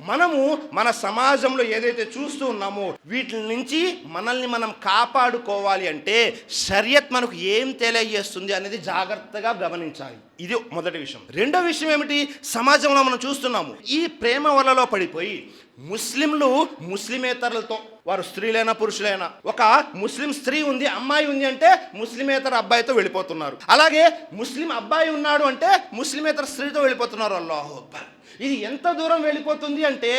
మనము మన సమాజంలో ఏదైతే చూస్తూ ఉన్నామో వీటి నుంచి మనల్ని మనం కాపాడుకోవాలి అంటే షరియత్ మనకు ఏం తెలియజేస్తుంది అనేది జాగ్రత్తగా గమనించాలి. ఇది మొదటి విషయం. రెండో విషయం ఏమిటి, సమాజంలో మనం చూస్తున్నాము ఈ ప్రేమ వలలో పడిపోయి ముస్లింలు ముస్లిమేతరులతో, వారు స్త్రీలైనా పురుషులైనా, ఒక ముస్లిం స్త్రీ ఉంది, అమ్మాయి ఉంది అంటే ముస్లిమేతర అబ్బాయితో వెళ్ళిపోతున్నారు. అలాగే ముస్లిం అబ్బాయి ఉన్నాడు అంటే ముస్లిమేతర స్త్రీతో వెళ్ళిపోతున్నారు. అల్లాహు అక్బర్. ఇది ఎంత దూరం వెళ్ళిపోతుంది అంటే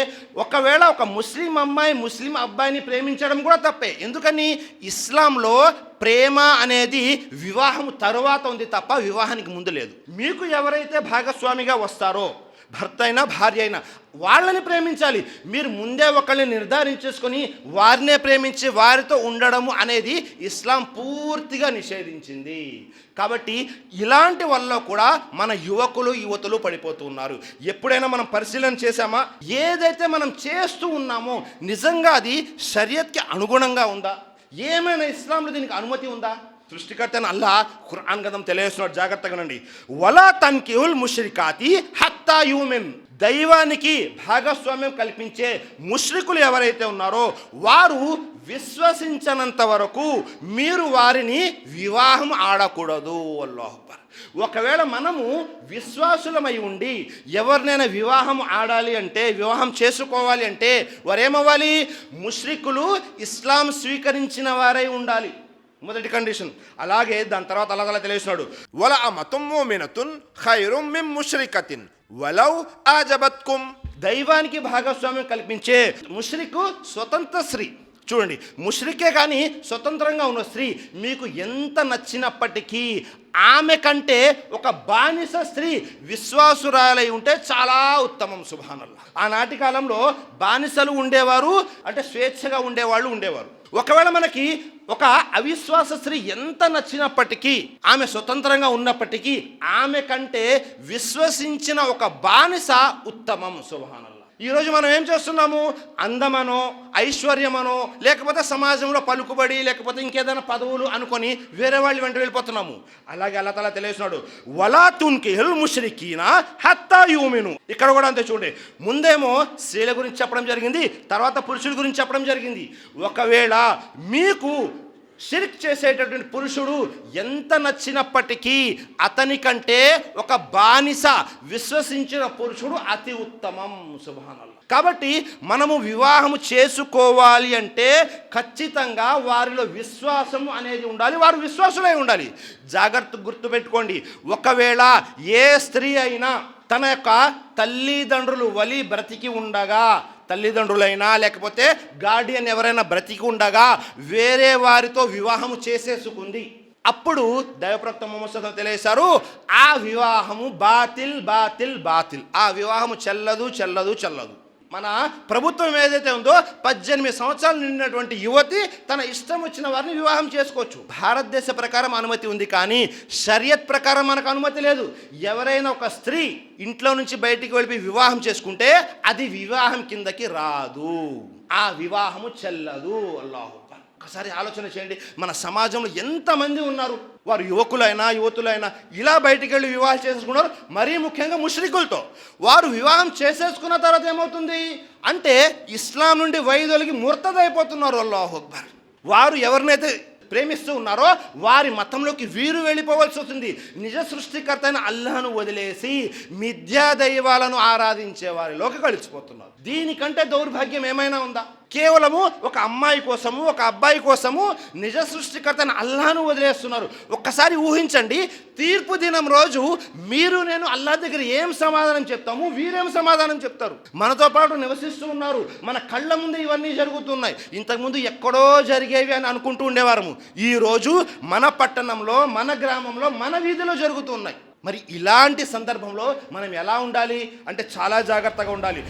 ఒకవేళ ఒక ముస్లిం అమ్మాయి ముస్లిం అబ్బాయిని ప్రేమించడం కూడా తప్పే. ఎందుకని ఇస్లాంలో ప్రేమ అనేది వివాహం తరువాత ఉంది తప్ప వివాహానికి ముందు లేదు. మీకు ఎవరైతే భాగస్వామిగా వస్తారో, భర్త అయినా భార్య అయినా, వాళ్ళని ప్రేమించాలి. మీరు ముందే ఒకళ్ళని నిర్ధారించేసుకొని వారినే ప్రేమించి వారితో ఉండడము అనేది ఇస్లాం పూర్తిగా నిషేధించింది. కాబట్టి ఇలాంటి వల్ల కూడా మన యువకులు యువతులు పడిపోతూ ఉన్నారు. ఎప్పుడైనా మనం పరిశీలన చేశామా, ఏదైతే మనం చేస్తూ ఉన్నామో నిజంగా అది షరియత్కి అనుగుణంగా ఉందా, ఏమైనా ఇస్లాంలో దీనికి అనుమతి ఉందా? సృష్టికర్త అల్లా ఖురాన్ గ్రంథం తెలియజేస్తున్నాడు, జాగ్రత్తగా నండి. వలా తన్కిహుల్ ముష్రికాతి హత్తా యూమిన్. దైవానికి భాగస్వామ్యం కల్పించే ముష్రికులు ఎవరైతే ఉన్నారో వారు విశ్వసించనంత వరకు మీరు వారిని వివాహం ఆడకూడదు. అల్లాహు అక్బర్. ఒకవేళ మనము విశ్వాసులమై ఉండి ఎవరినైనా వివాహం ఆడాలి అంటే, వివాహం చేసుకోవాలి అంటే వారేమవ్వాలి? ముష్రికులు ఇస్లాం స్వీకరించిన వారై ఉండాలి, మొదటి కండిషన్. అలాగే దాని తర్వాత అల్లాహ్ తెలియజేస్తున్నాడు, వలా అమతుం ముమినతున్ ఖైరుం మిన్ ముష్రికతిన్ వలౌ ఆజబత్కుం. దైవానికి భాగస్వామ్యం కల్పించే ముష్రికు స్వతంత్ర స్త్రీ. చూడండి, ముష్రికే కానీ స్వతంత్రంగా ఉన్న స్త్రీ మీకు ఎంత నచ్చినప్పటికీ ఆమె కంటే ఒక బానిస స్త్రీ విశ్వాసురాలై ఉంటే చాలా ఉత్తమం. సుబ్హానల్లాహ్. ఆనాటి కాలంలో బానిసలు ఉండేవారు, అంటే స్వేచ్ఛగా ఉండేవాళ్ళు ఉండేవారు. ఒకవేళ మనకి ఒక అవిశ్వాస స్త్రీ ఎంత నచ్చినప్పటికీ, ఆమె స్వతంత్రంగా ఉన్నప్పటికీ ఆమె కంటే విశ్వసించిన ఒక బానిస ఉత్తమం. సుబ్హానల్లాహ్. ఈరోజు మనం ఏం చేస్తున్నాము, అందమనో ఐశ్వర్యమనో లేకపోతే సమాజంలో పలుకుబడి లేకపోతే ఇంకేదైనా పదవులు అనుకొని వేరే వాళ్ళు వెంట వెళ్ళిపోతున్నాము. అలాగే అల్లాహ్ తఆలా తెలియజేస్తున్నాడు, వలా తున్కిహుల్ ముష్రికీనా హత్తా యూమిను. ఇక్కడ కూడా అంతే. చూడండి, ముందేమో స్త్రీల గురించి చెప్పడం జరిగింది, తర్వాత పురుషుల గురించి చెప్పడం జరిగింది. ఒకవేళ మీకు షిర్క్ చేసేటటువంటి పురుషుడు ఎంత నచ్చినప్పటికీ అతని కంటే ఒక బానిస విశ్వసించిన పురుషుడు అతి ఉత్తమం. సుబ్హానల్లాహ్. కాబట్టి మనము వివాహము చేసుకోవాలి అంటే ఖచ్చితంగా వారిలో విశ్వాసము అనేది ఉండాలి, వారు విశ్వాసులై ఉండాలి. జాగ్రత్త గుర్తుపెట్టుకోండి, ఒకవేళ ఏ స్త్రీ అయినా తన యొక్క తల్లిదండ్రులు వలి బ్రతికి ఉండగా, తల్లిదండ్రులైనా లేకపోతే గార్డియన్ ఎవరైనా బ్రతికి ఉండగా వేరే వారితో వివాహము చేసేసుకుంది, అప్పుడు దైవప్రవక్త ముహమ్మద్ సల్లల్లాహు అలైహి వసల్లం తెలియజేశారు, ఆ వివాహము బాతిల్ బాతిల్ బాతిల్. ఆ వివాహము చెల్లదు చెల్లదు చెల్లదు. మన ప్రభుత్వం ఏదైతే ఉందో 18 సంవత్సరాలు నిండినటువంటి యువతి తన ఇష్టం వచ్చిన వారిని వివాహం చేసుకోవచ్చు. భారతదేశ ప్రకారం అనుమతి ఉంది, కానీ షరియత్ ప్రకారం మనకు అనుమతి లేదు. ఎవరైనా ఒక స్త్రీ ఇంట్లో నుంచి బయటికి వెళ్ళి వివాహం చేసుకుంటే అది వివాహం కిందకి రాదు, ఆ వివాహము చెల్లదు. అల్లాహు అక్బర్. ఒకసారి ఆలోచన చేయండి, మన సమాజంలో ఎంతమంది ఉన్నారు, వారు యువకులైనా యువతులైనా ఇలా బయటికి వెళ్ళి వివాహం చేసుకున్నారు. మరీ ముఖ్యంగా ముష్రికులతో. వారు వివాహం చేసేసుకున్న తర్వాత ఏమవుతుంది అంటే ఇస్లాం నుండి వైదొలిగి ముర్తదైపోతున్నారు. అల్లాహు అక్బర్. వారు ఎవరినైతే ప్రేమిస్తూ ఉన్నారో వారి మతంలోకి వీరు వెళ్ళిపోవాల్సి వస్తుంది. నిజ సృష్టికర్త అయిన అల్లాహ్ను వదిలేసి మిథ్యా దైవాలను ఆరాధించే వారిలోకి కలిసిపోతున్నారు. దీనికంటే దౌర్భాగ్యం ఏమైనా ఉందా? కేవలము ఒక అమ్మాయి కోసము ఒక అబ్బాయి కోసము నిజ సృష్టికర్త అయిన అల్లాహ్ను వదిలేస్తున్నారు. ఒక్కసారి ఊహించండి, తీర్పు దినం రోజు మీరు నేను అల్లాహ్ దగ్గర ఏం సమాధానం చెప్తాము, వీరేం సమాధానం చెప్తారు? మనతో పాటు నివసిస్తూ ఉన్నారు, మన కళ్ళ ముందు ఇవన్నీ జరుగుతున్నాయి. ఇంతకుముందు ఎక్కడో జరిగేవి అని అనుకుంటూ ఉండేవారము, ఈరోజు మన పట్టణంలో మన గ్రామంలో మన వీధిలో జరుగుతున్నాయి. మరి ఇలాంటి సందర్భంలో మనం ఎలా ఉండాలి అంటే చాలా జాగ్రత్తగా ఉండాలి.